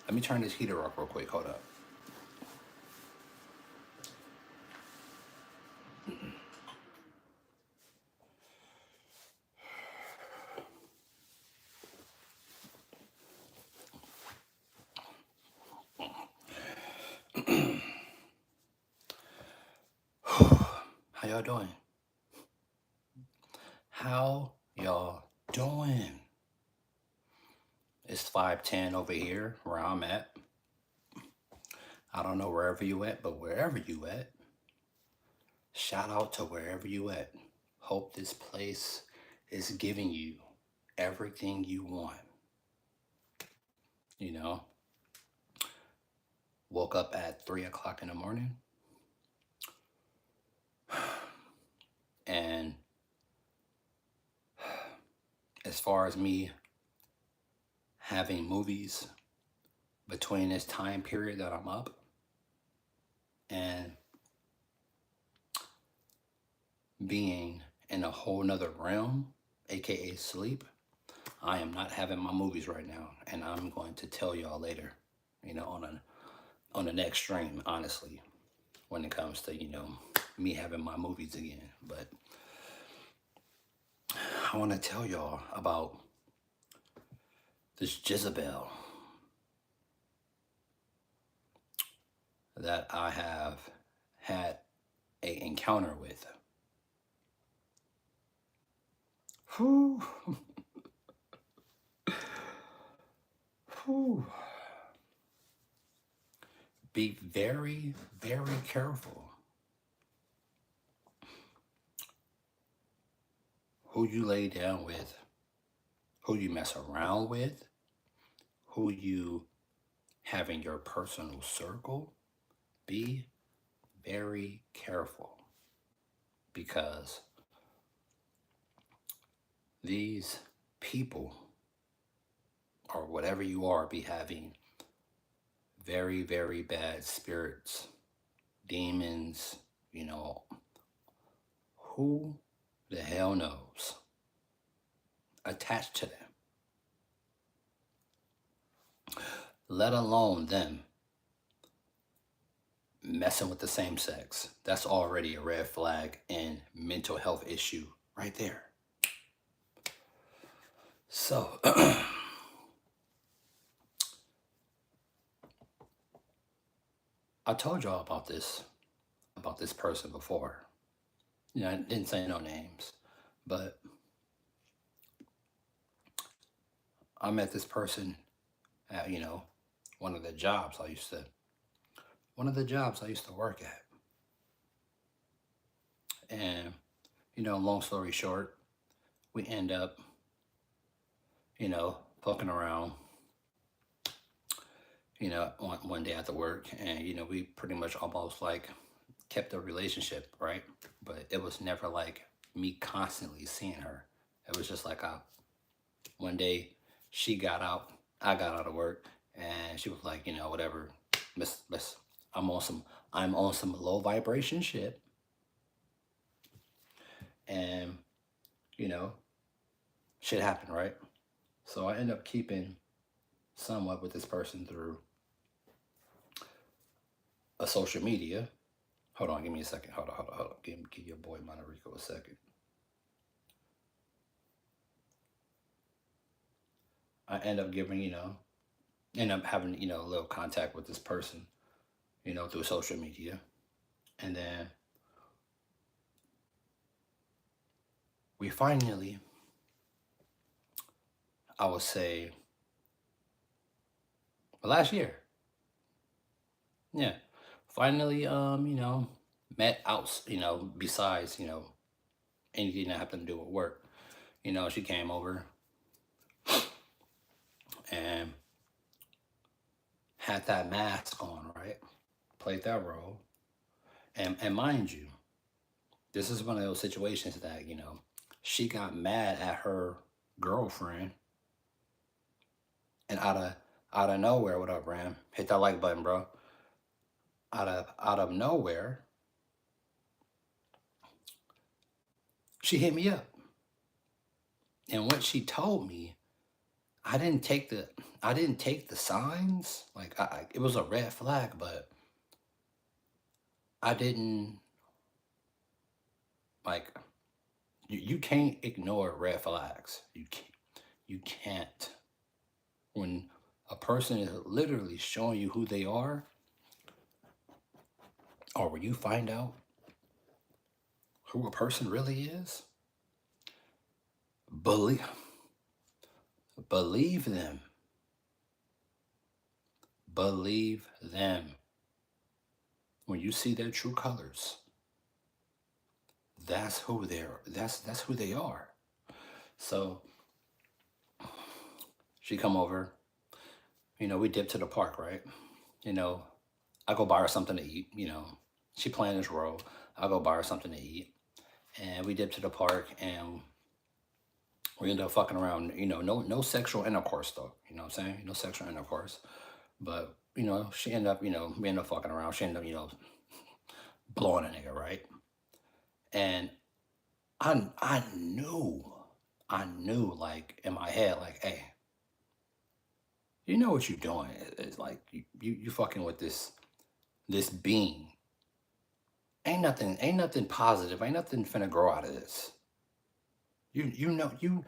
Let me turn this heater up real quick. Hold up. How y'all doing? How y'all doing? It's 5:10 over here where I'm at. I don't know wherever you at, but wherever you at, shout out to wherever you at. Hope this place is giving you everything you want. You know, woke up at 3 o'clock in the morning, and as far as me having movies between this time period that I'm up and being in a whole nother realm, aka sleep, I am not having my movies right now, and I'm going to tell y'all later, on the next stream, honestly, when it comes to me having my movies again. But I want to tell y'all about this Jezebel that I have had a encounter with. Whew. Whew. Be very, very careful who you lay down with, who you mess around with, who you have in your personal circle. Be very careful, because these people, or whatever you are, be having very, very bad spirits, demons, who the hell knows, attached to them. Let alone them messing with the same sex. That's already a red flag and mental health issue right there. So, I told y'all about this person before. I didn't say no names, but I met this person at, one of the jobs I used to work at. And, long story short, we end up, fucking around, one day after work, and, we pretty much almost like kept a relationship, right? But it was never like me constantly seeing her. It was just like one day she got out, I got out of work, and she was like, whatever, miss, I'm on some low vibration shit. And, shit happened, right? So I end up keeping somewhat with this person through a social media. Hold on, give me a second. Hold on. Give your boy Monterico a second. I end up having, a little contact with this person, through social media. And then we finally, I would say, last year. Yeah. Finally, met out, besides, anything that happened to do with work. She came over and had that mask on, right? Played that role. And mind you, this is one of those situations that, she got mad at her girlfriend, and out of nowhere, what up, Ram? Hit that like button, bro. Out of nowhere, she hit me up. And what she told me, I didn't take the I didn't take the signs. Like it was a red flag, but I didn't like you can't ignore red flags. You can't. When a person is literally showing you who they are, or when you find out who a person really is, believe believe them. Believe them. When you see their true colors, that's who they are. So she come over, we dip to the park, right? You know, I go buy her something to eat, she playing this role. I go buy her something to eat. And we dip to the park and we end up fucking around, no sexual intercourse though. You know what I'm saying? No sexual intercourse. But, she ended up, we ended up fucking around. She ended up, blowing a nigga, right? And I knew like in my head, like, hey, you know what you're doing. It's like you fucking with this being. Ain't nothing positive. Ain't nothing finna grow out of this. You know you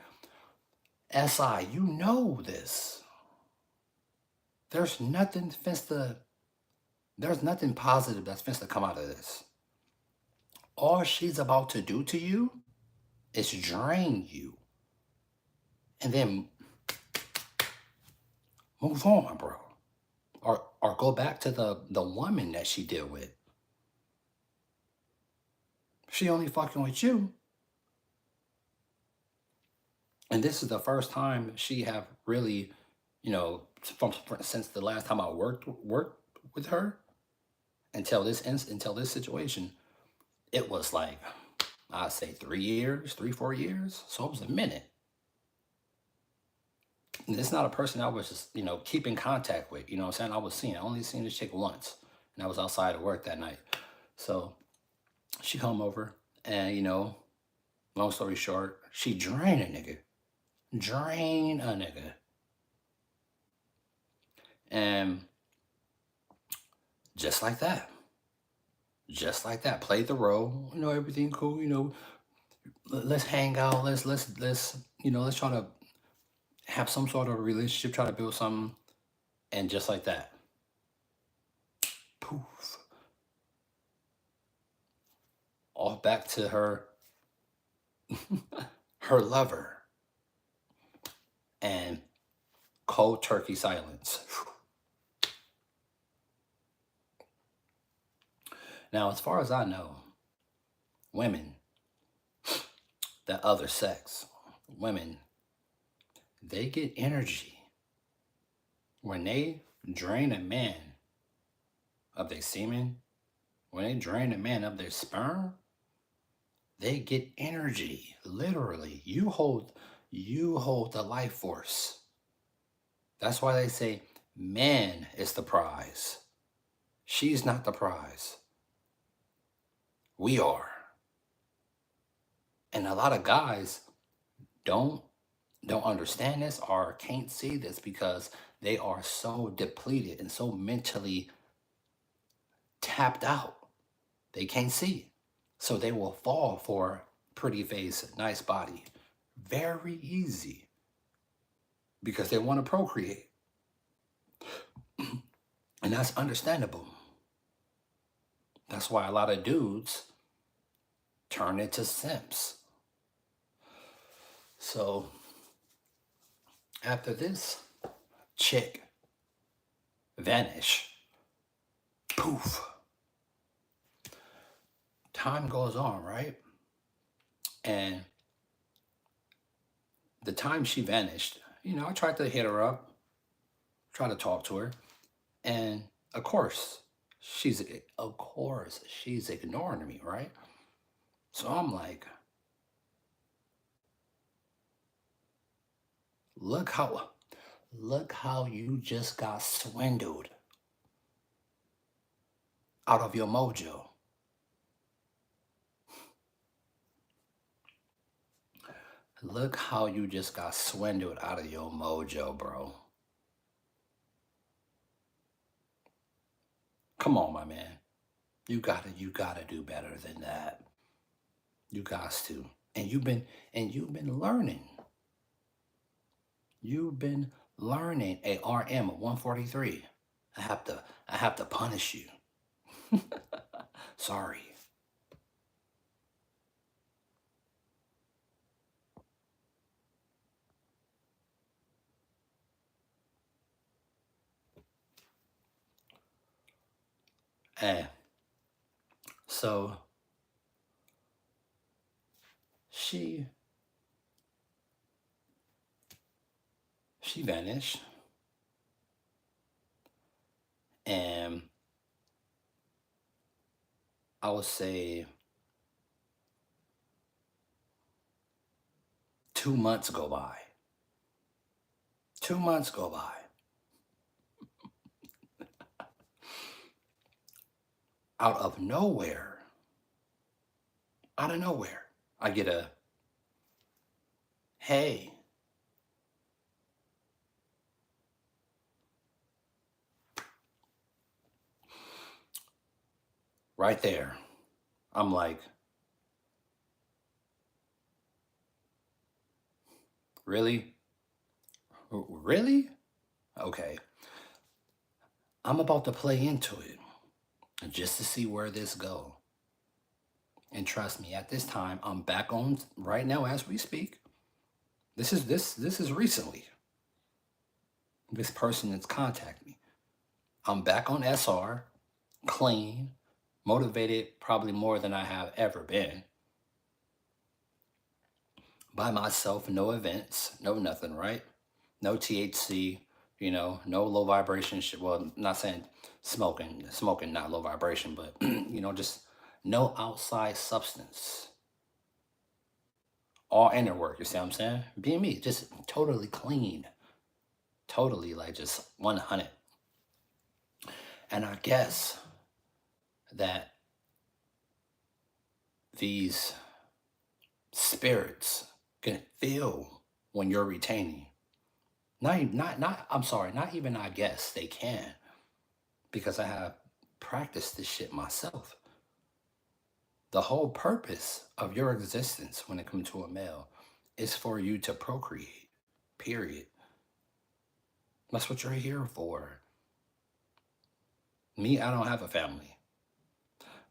SI, you know this. There's nothing finna there's nothing positive that's finna come out of this. All she's about to do to you is drain you. And then move on, bro. Or go back to the woman that she deal with. She only fucking with you. And this is the first time she have really, since the last time I worked with her until this situation, it was like I'd say 3 years, 4 years. So it was a minute. And it's not a person I was just, keep in contact with. You know what I'm saying? I only seen this chick once. And I was outside of work that night. So she come over and, long story short, she drained a nigga. Drain a nigga. And just like that. Just like that. Played the role. Everything cool, let's hang out. Let's try to have some sort of relationship, try to build something. And just like that. Poof. Off back to her her lover. And cold turkey silence. Now, as far as I know, women, the other sex, women, they get energy when they drain a man of their semen, when they drain a man of their sperm, they get energy. Literally, you hold the life force. That's why they say man is the prize. She's not the prize. We are. And a lot of guys don't understand this or can't see this because they are so depleted and so mentally tapped out. They can't see. So they will fall for pretty face, nice body. Very easy. Because they want to procreate. And that's understandable. That's why a lot of dudes turn into simps. So after this chick vanish, poof, time goes on, right? And the time she vanished, I tried to hit her up, try to talk to her, and of course she's ignoring me, right? So I'm like, look how you just got swindled out of your mojo. Look how you just got swindled out of your mojo, bro. Come on, my man. You gotta do better than that. You got to. And you've been learning. You've been learning a RM of 143. I have to punish you. Sorry. And so she she vanished, and I would say 2 months go by. 2 months go by. Out of nowhere, out of nowhere, I get a hey, right there. I'm like, really? Really? Okay. I'm about to play into it just to see where this go. And trust me, at this time, I'm back on right now as we speak. This is recently. This person that's contacted me. I'm back on SR, clean, motivated, probably more than I have ever been. By myself, no events, no nothing, right? No THC, no low vibration shit. Well, not saying smoking, not low vibration, but just no outside substance. All inner work, you see what I'm saying? Being me, just totally clean, totally like just 100. And I guess that these spirits can feel when you're retaining. I'm sorry, not even I guess they can, because I have practiced this shit myself. The whole purpose of your existence when it comes to a male is for you to procreate. Period. That's what you're here for. Me, I don't have a family,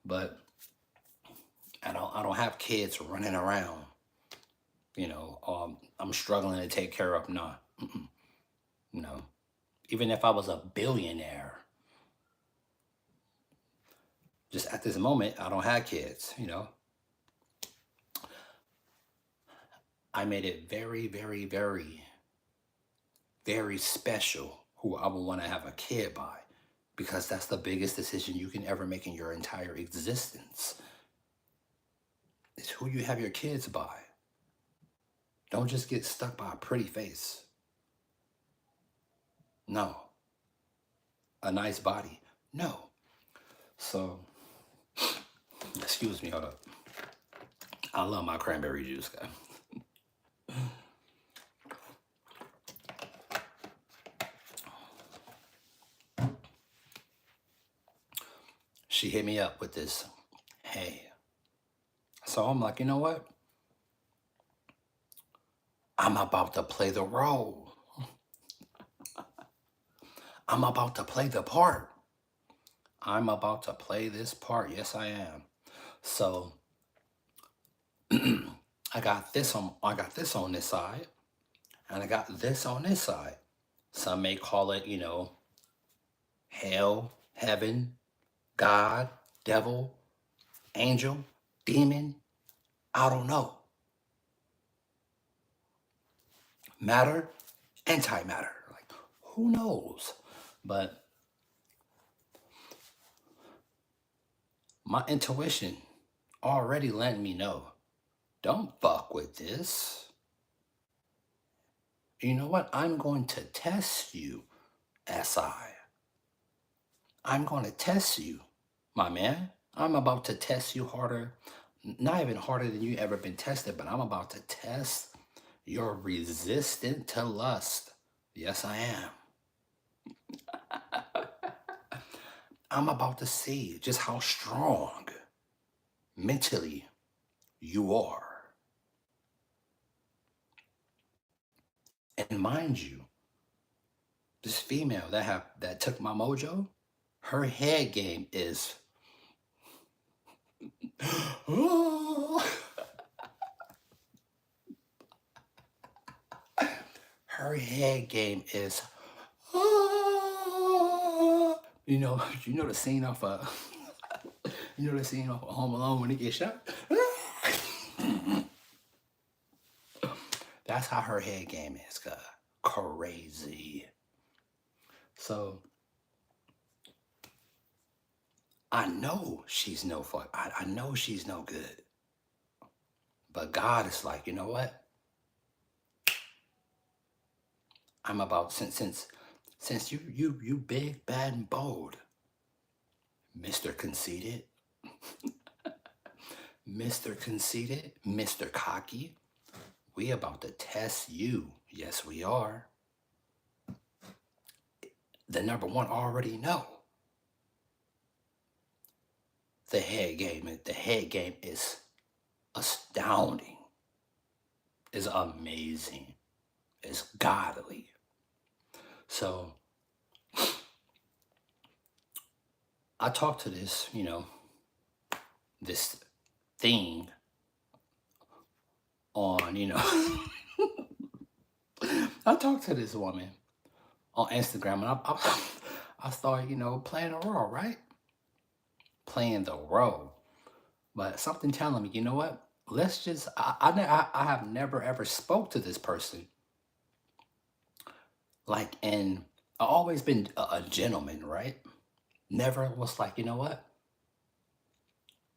but I don't have kids running around. I'm struggling to take care of. Nah, no. Even if I was a billionaire, just at this moment, I don't have kids. I made it very, very, very, very special who I would want to have a kid by, because that's the biggest decision you can ever make in your entire existence. It's who you have your kids by. Don't just get stuck by a pretty face. No. A nice body. No. So, excuse me, hold up. I love my cranberry juice, guy. She hit me up with this, hey. So I'm like, you know what? I'm about to play the role. I'm about to play the part. I'm about to play this part. Yes, I am. So I got this on this side, and I got this on this side. Some may call it, hell, heaven, God, devil, angel, demon. I don't know. Matter, antimatter. Like, who knows? But my intuition already let me know, don't fuck with this. You know what? I'm going to test you, SI. I'm going to test you, my man. I'm about to test you harder, not even harder than you ever been tested, but I'm about to test You're resistant to lust. Yes, I am. I'm about to see just how strong mentally you are. And mind you, this female that took my mojo, her head game is her head game is you know the scene off you know the scene off of Home Alone when he gets shot. That's how her head game is, crazy. So I know she's no fuck. I know she's no good. But God is like, you know what? I'm about since you big, bad, and bold, Mr. Conceited, Mr. Conceited, Mr. Cocky. We about to test you. Yes, we are. The number one already know. The head game is astounding. Is amazing. It's godly. So I talked to this, this thing on, I talked to this woman on Instagram and I started, playing the role, right? Playing the role. But something telling me, you know what? Let's just, I have never ever spoke to this person. Like, and I always been a gentleman, right? Never was like, you know what?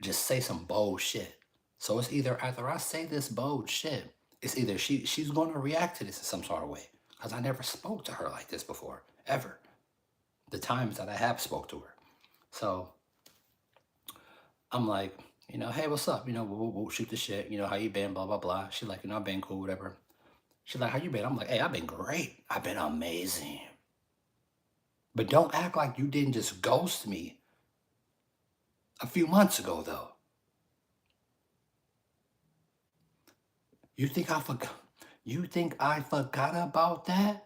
Just say some bold shit. So it's either after I say this bold shit, it's either she's going to react to this in some sort of way. Because I never spoke to her like this before, ever. The times that I have spoke to her. So I'm like, hey, what's up? We'll shoot the shit. How you been? Blah, blah, blah. She like, I've been cool, whatever. She's like, how you been? I'm like, hey, I've been great. I've been amazing. But don't act like you didn't just ghost me a few months ago, though. You think I forgot? You think I forgot about that?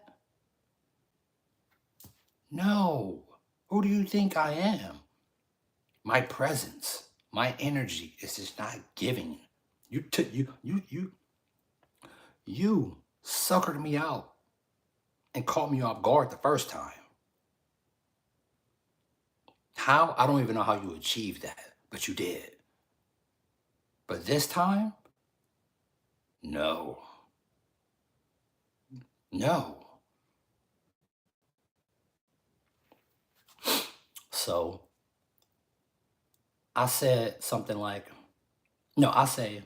No. Who do you think I am? My presence, my energy is just not giving. You suckered me out and caught me off guard the first time. How? I don't even know how you achieved that, but you did. But this time, no. No. So I said something like, no, I say,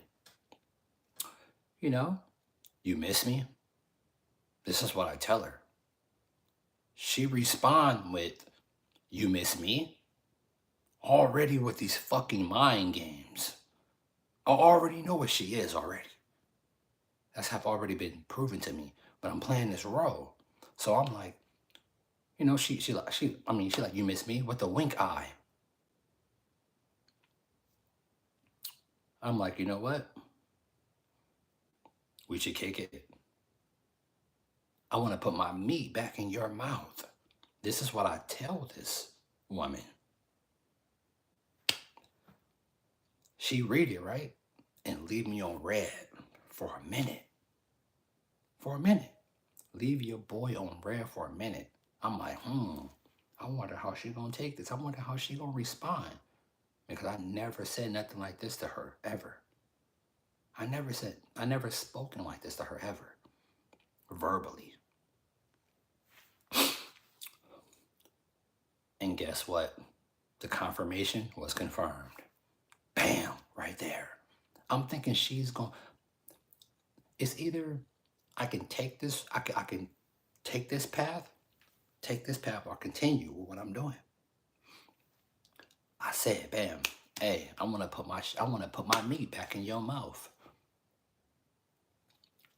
you miss me? This is what I tell her. She respond with, you miss me? Already with these fucking mind games. I already know what she is already. That's have already been proven to me. But I'm playing this role. So I'm like, she like, you miss me with the wink eye. I'm like, you know what? We should kick it. I want to put my meat back in your mouth. This is what I tell this woman. She read it, right? And leave me on red for a minute. For a minute. Leave your boy on red for a minute. I'm like, I wonder how she gonna take this. I wonder how she gonna respond. Because I never said nothing like this to her, ever. I never spoken like this to her, ever. Verbally. And guess what? The confirmation was confirmed. Bam, right there. I'm thinking it's either I can take this, I can take this path, or continue with what I'm doing. I said, bam, hey, I want to put my meat back in your mouth.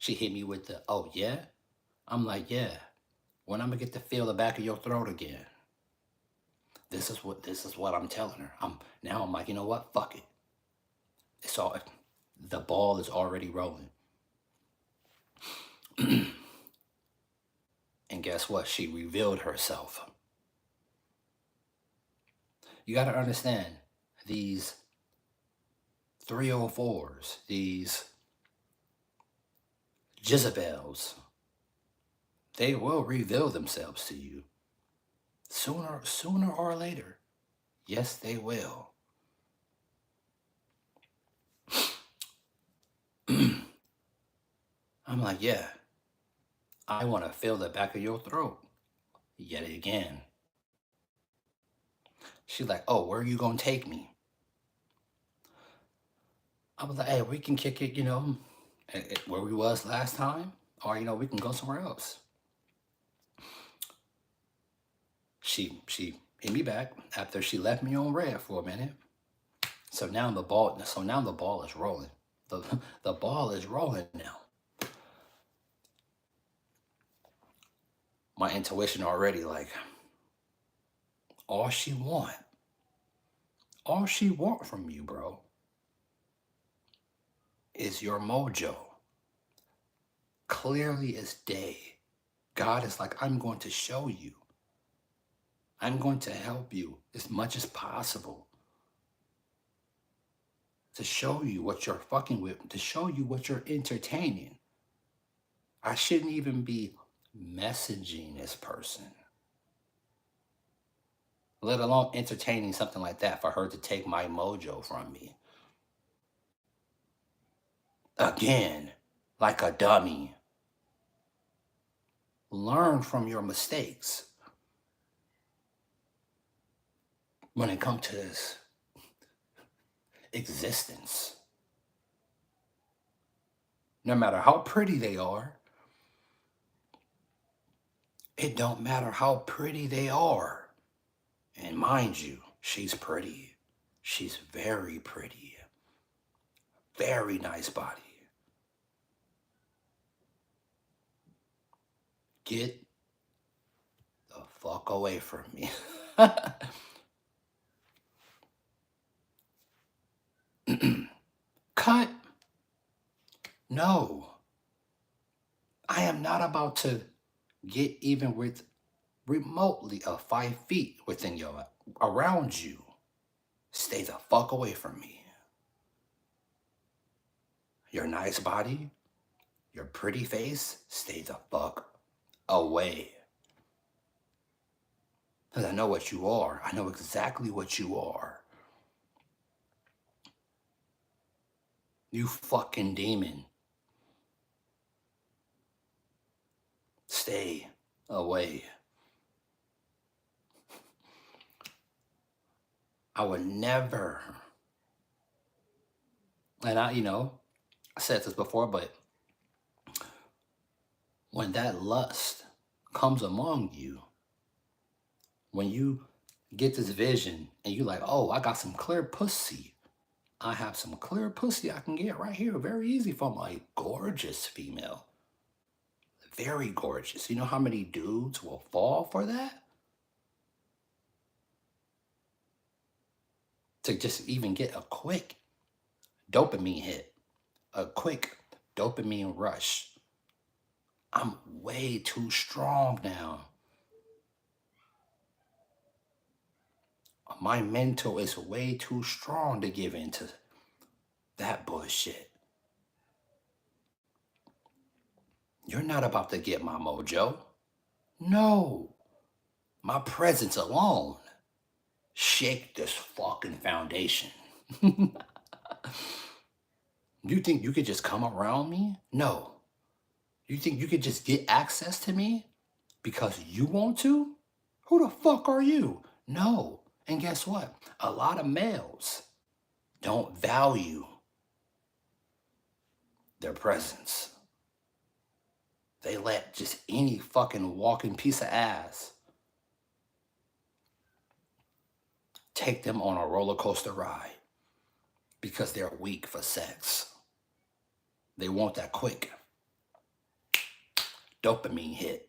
She hit me with the, oh yeah? I'm like, yeah. When I'm gonna get to feel the back of your throat again? This is what I'm telling her. I'm like, you know what? Fuck it. It's all the ball is already rolling. And guess what? She revealed herself. You gotta understand, these 304s, these Jezebels, they will reveal themselves to you sooner or later. Yes, they will. I'm like, yeah, I want to feel the back of your throat yet again. She's like, oh, where are you gonna take me? I was like, hey, we can kick it, where we was last time, or we can go somewhere else. She hit me back after she left me on red for a minute. So now the ball is rolling. The ball is rolling now. My intuition already like, all she want from you, bro, is your mojo. Clearly as day. God is like, I'm going to show you. I'm going to help you as much as possible. To show you what you're fucking with, to show you what you're entertaining. I shouldn't even be messaging this person, let alone entertaining something like that for her to take my mojo from me. Again, like a dummy. Learn from your mistakes when it comes to this existence. No matter how pretty they are, it don't matter how pretty they are. And mind you, she's pretty. She's very pretty. Very nice body. Get the fuck away from me. Cut. No. I am not about to get even with remotely of 5 feet within around you. Stay the fuck away from me. Your nice body, your pretty face, stay the fuck away. Because I know what you are. I know exactly what you are. You fucking demon. Stay away. I would never. And I said this before, but when that lust comes among you, when you get this vision and you like, oh, I got some clear pussy. I have some clear pussy I can get right here. Very easy from a gorgeous female. Very gorgeous. You know how many dudes will fall for that? To just even get a quick dopamine hit, a quick dopamine rush. I'm way too strong now. My mental is way too strong to give into that bullshit. You're not about to get my mojo. No. My presence alone shake this fucking foundation. You think you could just come around me? No. You think you could just get access to me because you want to? Who the fuck are you? No. And guess what? A lot of males don't value their presence. They let just any fucking walking piece of ass take them on a roller coaster ride because they're weak for sex. They want that quick. dopamine hit.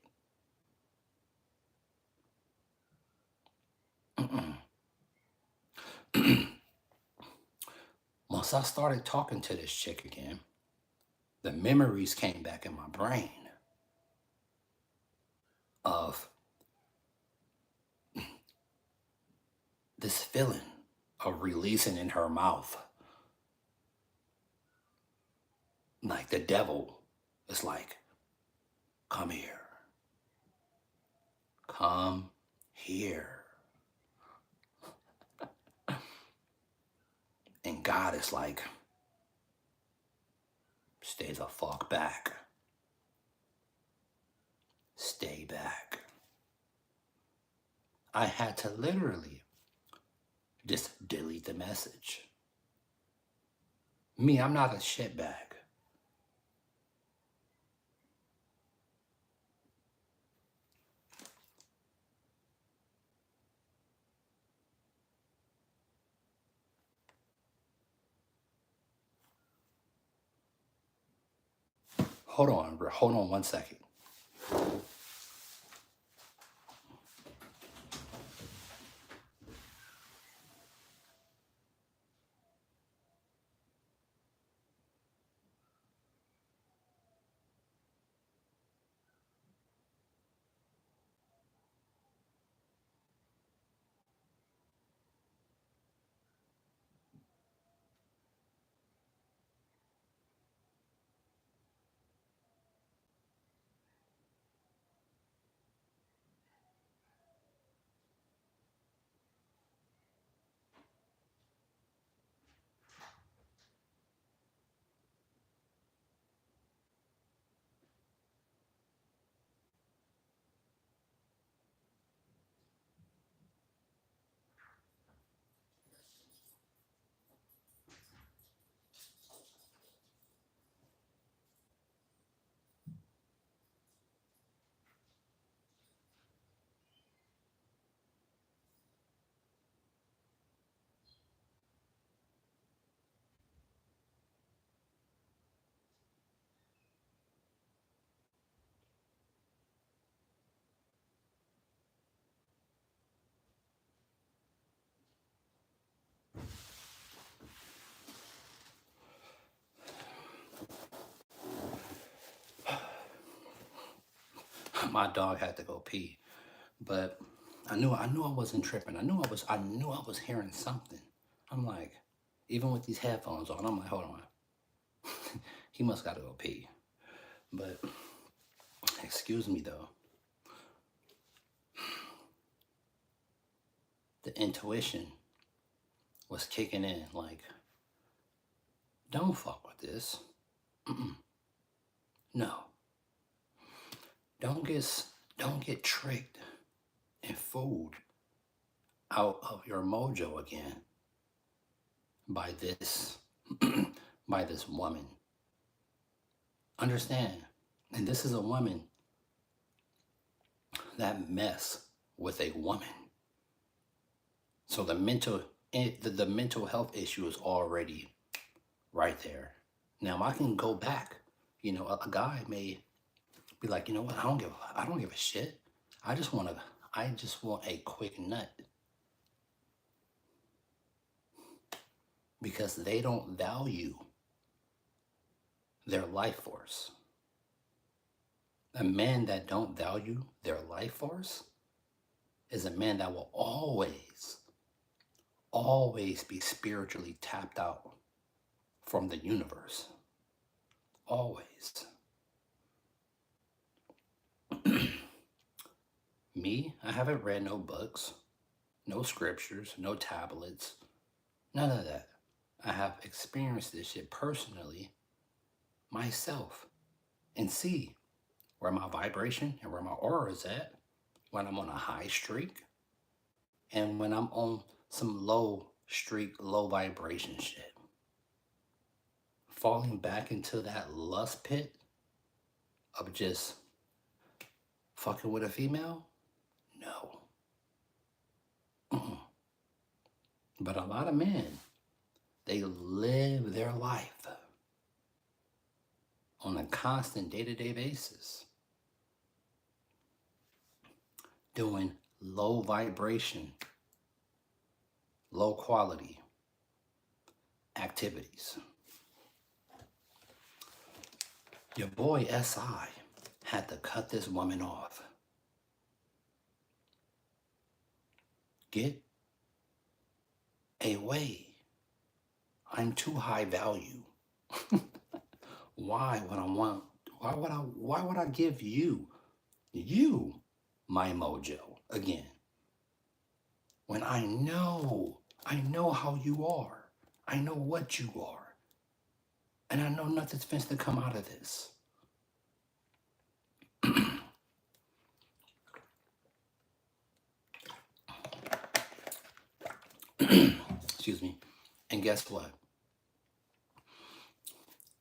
Once I started talking to this chick again, the memories came back in my brain of this feeling of releasing in her mouth. Like the devil is like, come here. Come here. And God is like, stay the fuck back. Stay back. I had to literally just delete the message. Me, I'm not a shitbag. Hold on 1 second. My dog had to go pee, but I knew I wasn't tripping. I knew I was hearing something. I'm like, even with these headphones on, I'm like, hold on. He must gotta go pee. But excuse me though. The intuition was kicking in like, don't fuck with this. No. Don't get tricked and fooled out of your mojo again by this by this woman. Understand, and this is a woman that mess with a woman. So the mental health issue is already right there. Now I can go back. A guy may be like, you know what? I don't give a shit. I just want a quick nut because they don't value their life force. A man that don't value their life force is a man that will always be spiritually tapped out from the universe. Always. Me, I haven't read no books, no scriptures, no tablets, none of that. I have experienced this shit personally myself and see where my vibration and where my aura is at when I'm on a high streak and when I'm on some low streak, low vibration shit. Falling back into that lust pit of just fucking with a female? No. Mm-mm. But a lot of men, they live their life on a constant day-to-day basis doing low vibration, low quality activities. Your boy SI had to cut this woman off. Get away. I'm too high value. Why would I give you my mojo again when I know how you are. I know what you are. And I know nothing's supposed to come out of this. Excuse me. And guess what?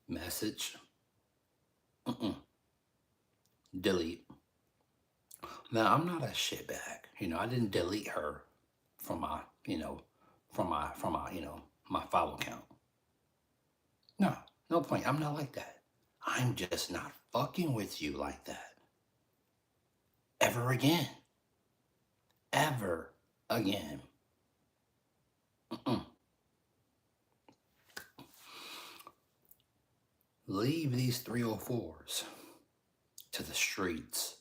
Message. Delete. Now, I'm not a shitbag. I didn't delete her from my, my follow count. No, no point. I'm not like that. I'm just not fucking with you like that. Ever again. Ever again. Leave these 304s to the streets.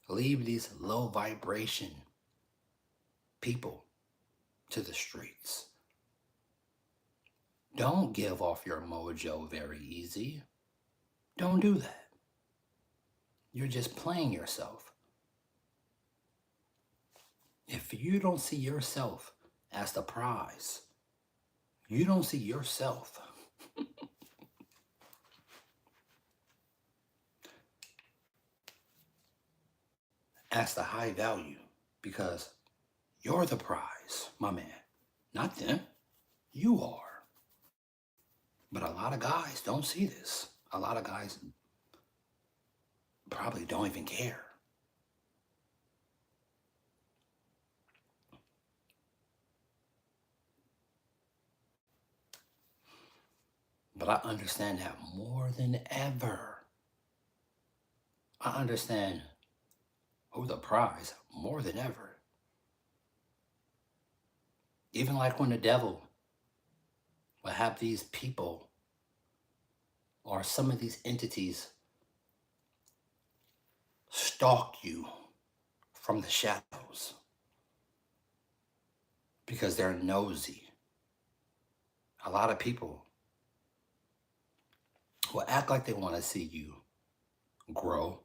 Leave these low vibration people to the streets. Don't give off your mojo very easy. Don't do that. You're just playing yourself. If you don't see yourself as the prize, you don't see yourself as the high value, because you're the prize, my man. Not them. You are. But a lot of guys don't see this. A lot of guys probably don't even care. But I understand that more than ever. I understand who the prize more than ever. Even like when the devil will have these people or some of these entities stalk you from the shadows because they're nosy. A lot of people will act like they want to see you grow,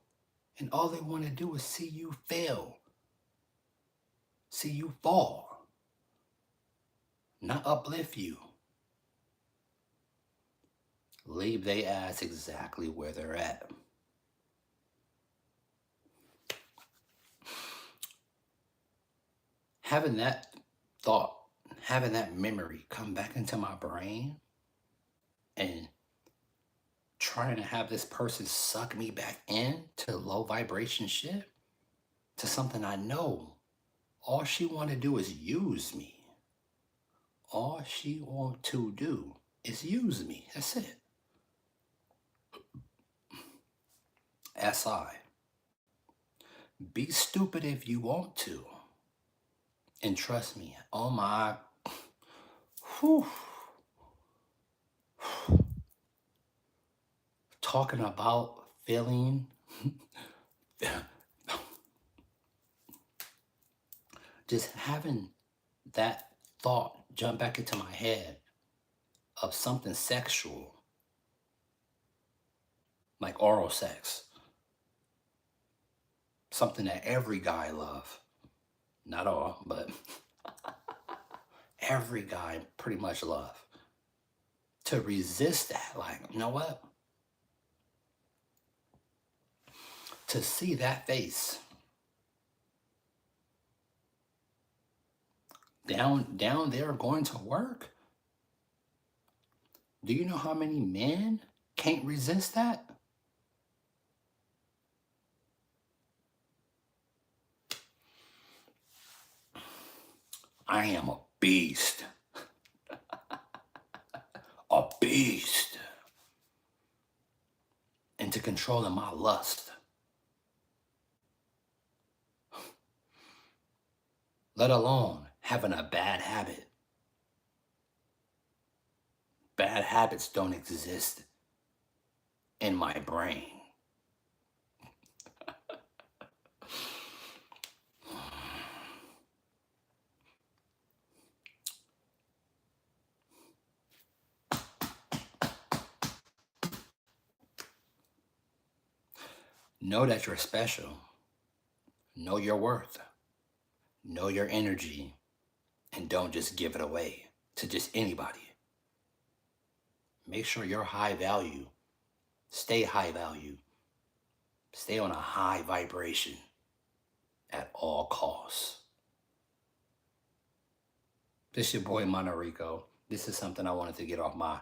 and all they want to do is see you fail, see you fall, not uplift you. Leave they ass exactly where they're at. Having that thought, having that memory come back into my brain and trying to have this person suck me back in to low vibration shit, to something I know all she want to do is use me. All she want to do is use me. That's it. SI. Be stupid if you want to. And trust me, oh my, whew, talking about feeling, just having that thought jump back into my head of something sexual, like oral sex, something that every guy love. Not all, but every guy pretty much love. To resist that, like, you know what? To see that face down there going to work. Do you know how many men can't resist that? I am a beast. A beast. Into controlling my lust. let alone having a bad habit. Bad habits don't exist in my brain. Know that you're special. Know your worth. Know your energy. And don't just give it away to just anybody. Make sure you're high value. Stay high value. Stay on a high vibration at all costs. This is your boy Monterico. This is something I wanted to get off my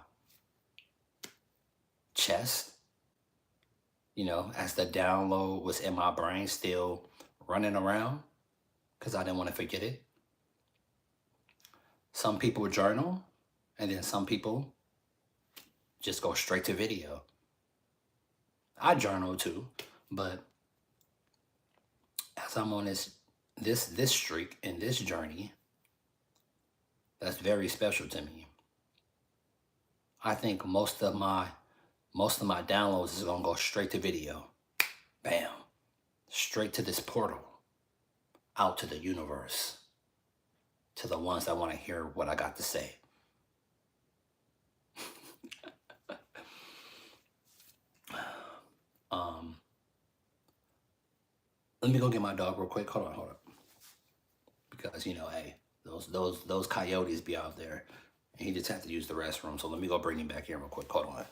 chest. As the download was in my brain still running around because I didn't want to forget it. Some people journal, and then some people just go straight to video. I journal too, but as I'm on this streak and this journey, that's very special to me. I think most of my downloads is gonna go straight to video. Bam. Straight to this portal. Out to the universe. To the ones that want to hear what I got to say. Let me go get my dog real quick. Hold on. Because hey, those coyotes be out there, and he just had to use the restroom. So let me go bring him back here real quick. Hold on.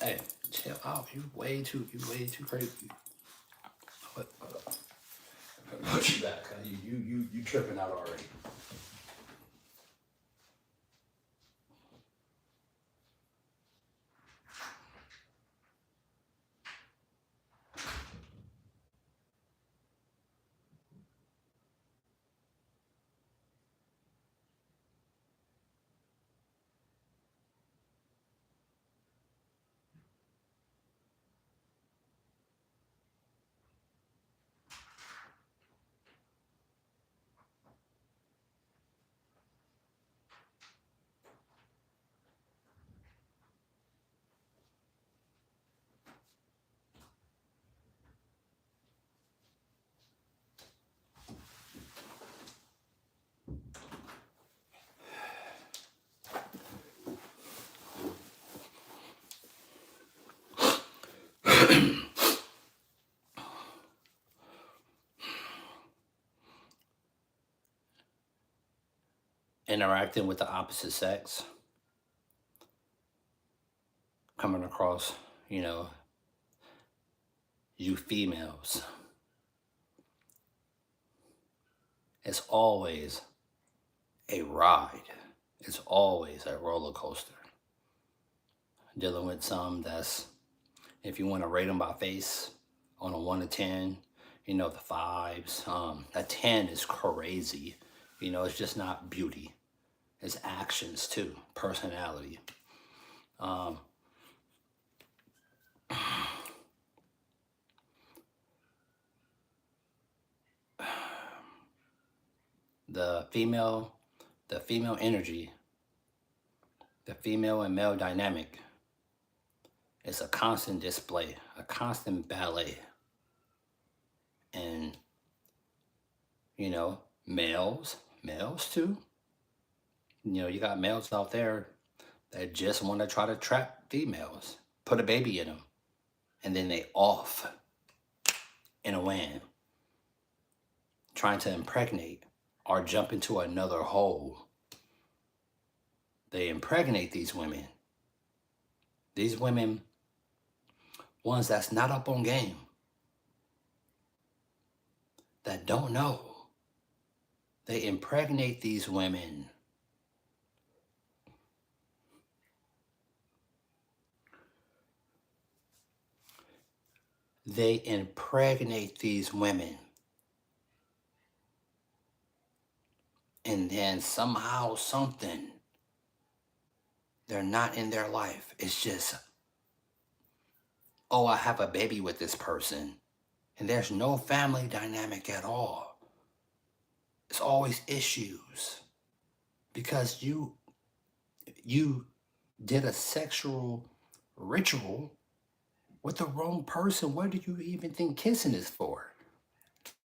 Hey, chill out. You way too crazy. Put you back. You tripping out already. Interacting with the opposite sex, coming across, you females. It's always a ride. It's always a roller coaster. Dealing with some that's, if you want to rate them by face on a 1 to 10, the fives. A 10 is crazy. It's just not beauty. It's actions too, personality. The female energy, the female and male dynamic is a constant display, a constant ballet. And, males too. You got males out there that just want to try to trap females, put a baby in them, and then they off. go in, trying to impregnate or jump into another hole. They impregnate these women. These women, ones that's not up on game, that don't know. They impregnate these women. They impregnate these women. And then somehow, something, they're not in their life. It's just, oh, I have a baby with this person. And there's no family dynamic at all. It's always issues. Because you did a sexual ritual with the wrong person. What do you even think kissing is for?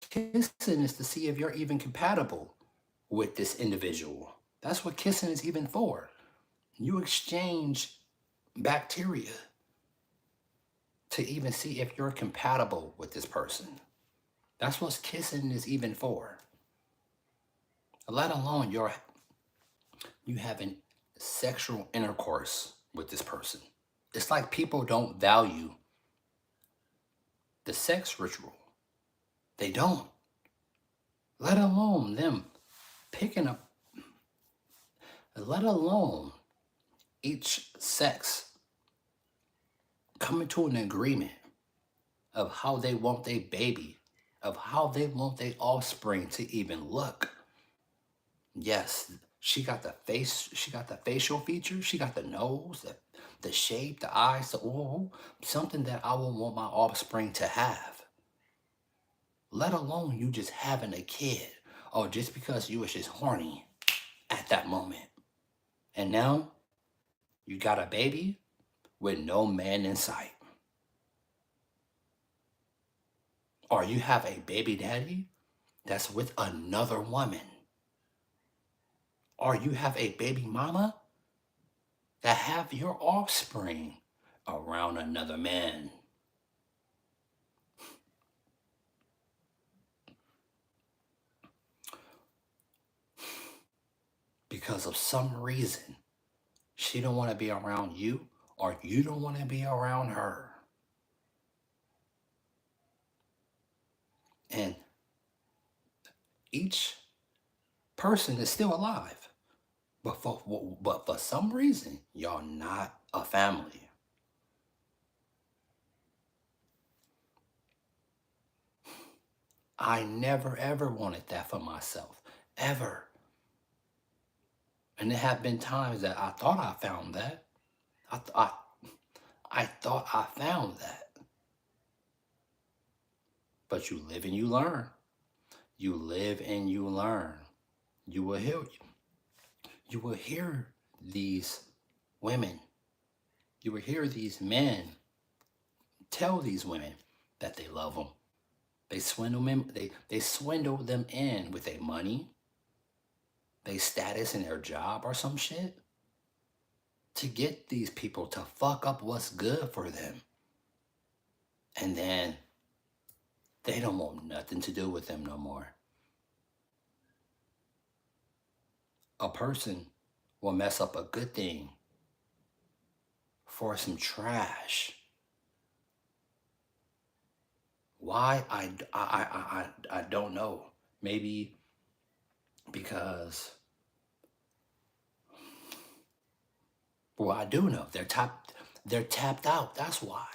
Kissing is to see if you're even compatible with this individual. That's what kissing is even for. You exchange bacteria to even see if you're compatible with this person. That's what kissing is even for. Let alone you having sexual intercourse with this person. It's like people don't value the sex ritual. They don't. Let alone them picking up, let alone each sex coming to an agreement of how they want their baby, of how they want their offspring to even look. Yes, she got the face, she got the facial features, she got the nose, the shape, the eyes, something that I would want my offspring to have. Let alone you just having a kid, or just because you was just horny at that moment. And now you got a baby with no man in sight. Or you have a baby daddy that's with another woman. Or you have a baby mama that have your offspring around another man. Because of some reason, she don't want to be around you, or you don't want to be around her. And each person is still alive. But for some reason, y'all not a family. I never ever wanted that for myself. Ever. And there have been times that I thought I found that. I thought I found that. But you live and you learn. You live and you learn. You will hear these women. You will hear these men tell these women that they love them. They swindle them. They swindle them in with their money, their status in their job, or some shit, to get these people to fuck up what's good for them. And then they don't want nothing to do with them no more. A person will mess up a good thing for some trash. Why? I don't know. Maybe because, well, I do know they're tapped out. That's why.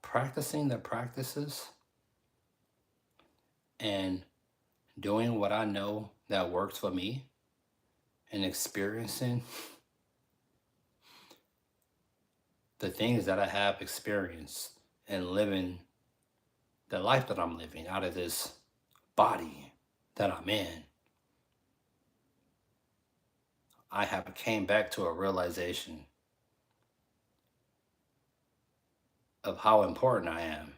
Practicing the practices and doing what I know that works for me, and experiencing the things that I have experienced, and living the life that I'm living, out of this body that I'm in, I have came back to a realization of how important I am.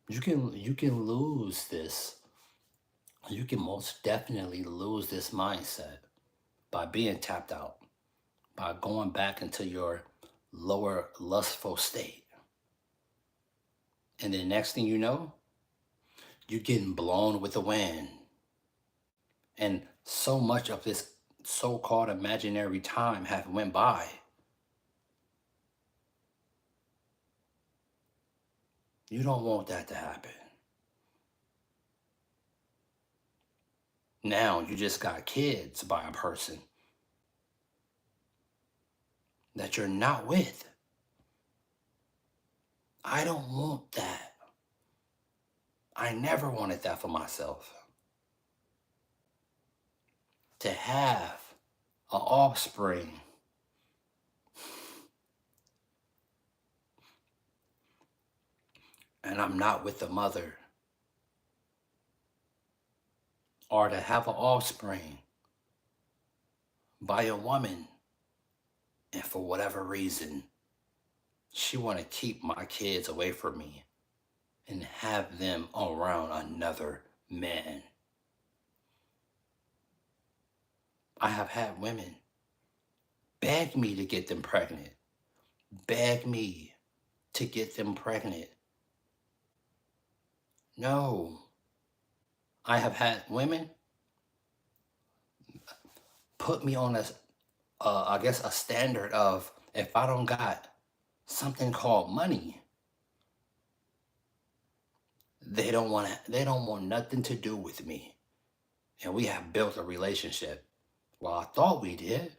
You can lose this. You can most definitely lose this mindset by being tapped out, by going back into your lower lustful state. And then next thing you know, you're getting blown with the wind. And so much of this so-called imaginary time have went by. You don't want that to happen. Now you just got kids by a person that you're not with. I don't want that. I never wanted that for myself. To have an offspring and I'm not with the mother, or to have an offspring by a woman and for whatever reason she want to keep my kids away from me and have them around another man. I have had women beg me to get them pregnant, beg me to get them pregnant. No, I have had women put me on I guess a standard of, if I don't got something called money, they don't want nothing to do with me. And we have built a relationship. Well, I thought we did.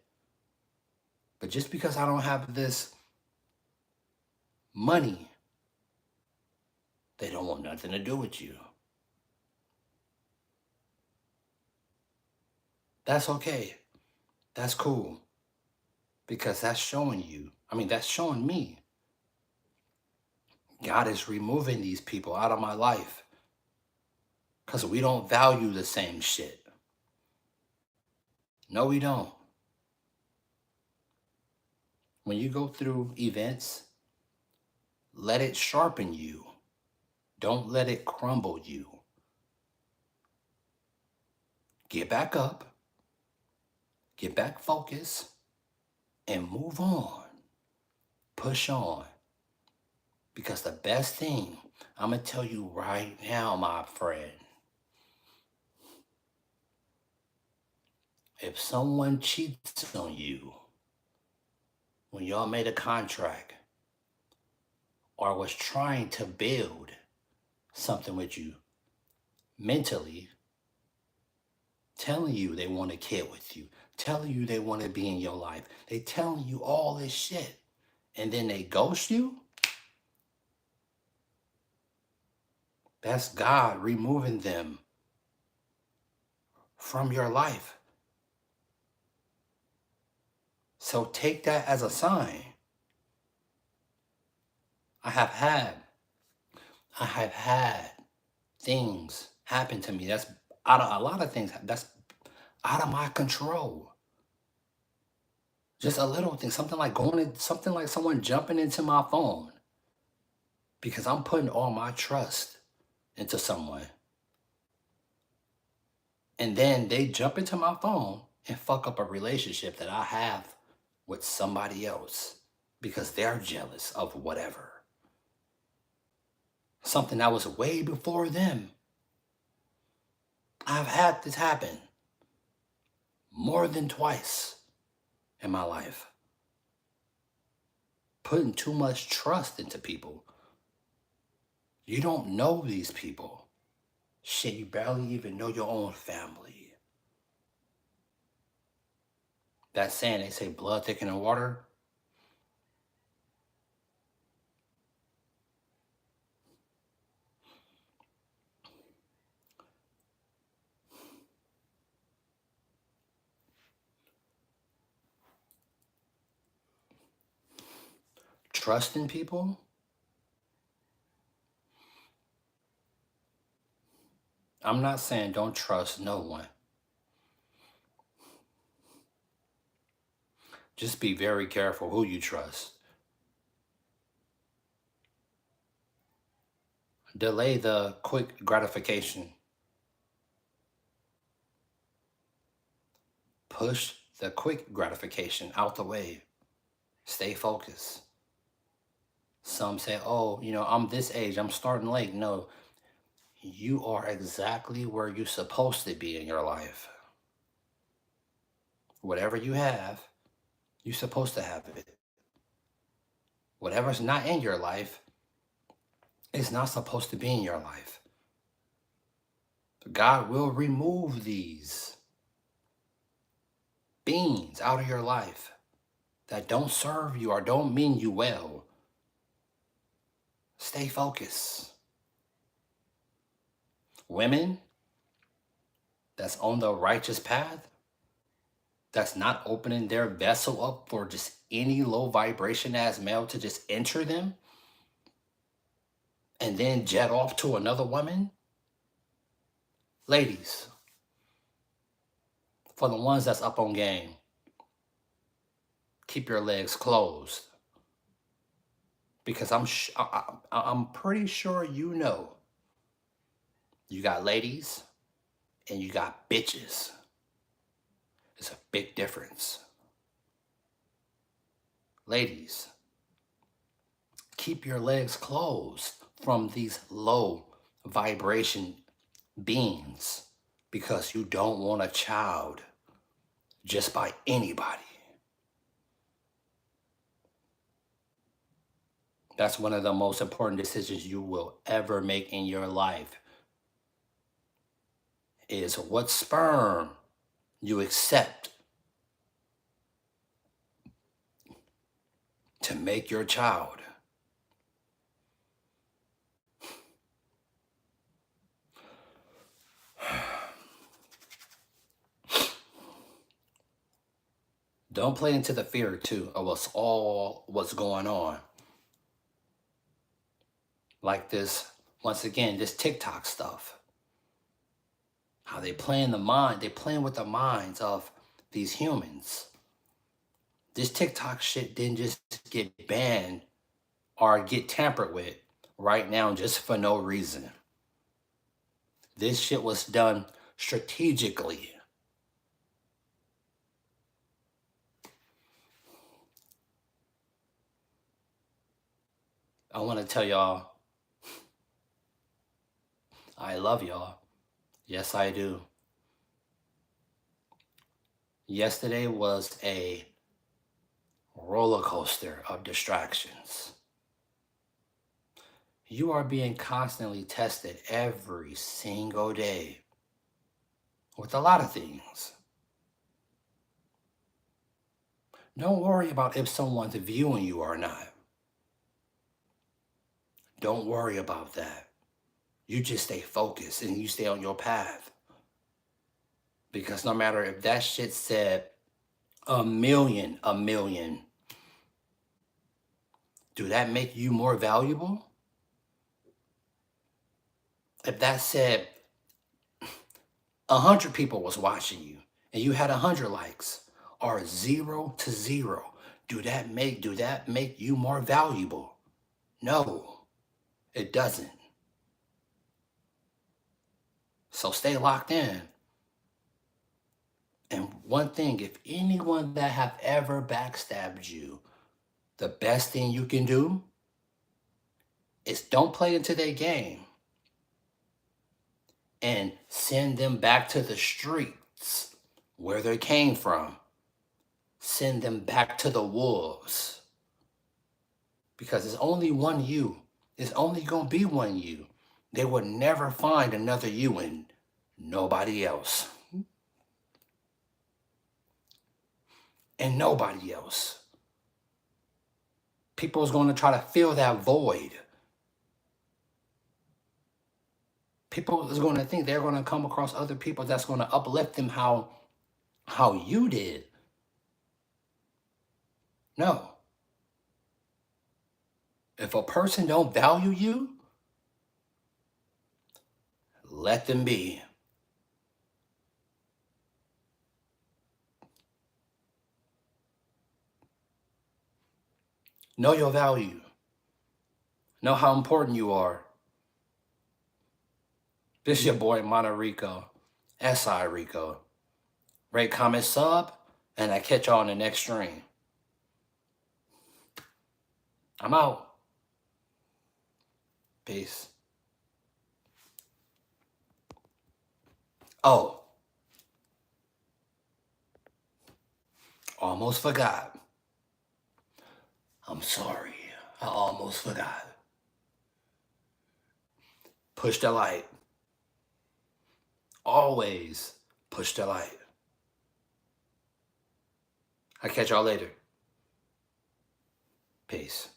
But just because I don't have this money, they don't want nothing to do with you. That's okay. That's cool. Because that's showing you, that's showing me God is removing these people out of my life because we don't value the same shit. No, we don't. When you go through events, let it sharpen you. Don't let it crumble you. Get back up, get back focused, and move on. Push on. Because the best thing, I'm going to tell you right now, my friend, if someone cheats on you when y'all made a contract or was trying to build something with you mentally, telling you they want a kid with you, telling you they want to be in your life, they telling you all this shit, and then they ghost you, that's God removing them from your life. So take that as a sign. I have had things happen to me that's out of a lot of things that's out of my control. Just a little thing, something like someone jumping into my phone because I'm putting all my trust into someone. And then they jump into my phone and fuck up a relationship that I have with somebody else because they're jealous of whatever. Something that was way before them. I've had this happen more than twice in my life. Putting too much trust into people. You don't know these people. Shit, you barely even know your own family. That saying, they say blood thicker than water. Trusting people I'm not saying don't trust no one. Just be very careful who you trust. Delay the quick gratification. Push the quick gratification out the way. Stay focused. Some say, oh, I'm this age, I'm starting late. No, you are exactly where you're supposed to be in your life. Whatever you have, you're supposed to have it. Whatever's not in your life is not supposed to be in your life. God will remove these beings out of your life that don't serve you or don't mean you well. Stay focused. Women that's on the righteous path, that's not opening their vessel up for just any low vibration ass male to just enter them and then jet off to another woman. Ladies, for the ones that's up on game, keep your legs closed. Because I'm pretty sure you know you got ladies and you got bitches. It's a big difference. Ladies, keep your legs closed from these low vibration beings because you don't want a child just by anybody. That's one of the most important decisions you will ever make in your life is what sperm you accept to make your child. Don't play into the fear too of what's going on. Like this, once again, this TikTok stuff. How they play in the mind, they playing with the minds of these humans. This TikTok shit didn't just get banned or get tampered with right now just for no reason. This shit was done strategically. I want to tell y'all, I love y'all. Yes, I do. Yesterday was a roller coaster of distractions. You are being constantly tested every single day with a lot of things. Don't worry about if someone's viewing you or not. Don't worry about that. You just stay focused and you stay on your path. Because no matter if that shit said a million, do that make you more valuable? If that said 100 people was watching you and you had 100 likes or 0 to 0, do that make you more valuable? No, it doesn't. So stay locked in. And one thing, if anyone that have ever backstabbed you, the best thing you can do is don't play into their game and send them back to the streets where they came from. Send them back to the wolves. Because it's only one you. It's only going to be one you. They would never find another you in nobody else. And nobody else. People is going to try to fill that void. People is going to think they're going to come across other people that's going to uplift them how you did. No. If a person don't value you, Let them be. Know your value. Know how important you are. This your boy Mono Rico, SI Rico. Rate, comment, sub, and I catch y'all on the next stream. I'm out. Peace. Oh, almost forgot. I'm sorry. I almost forgot. Push the light. Always push the light. I'll catch y'all later. Peace.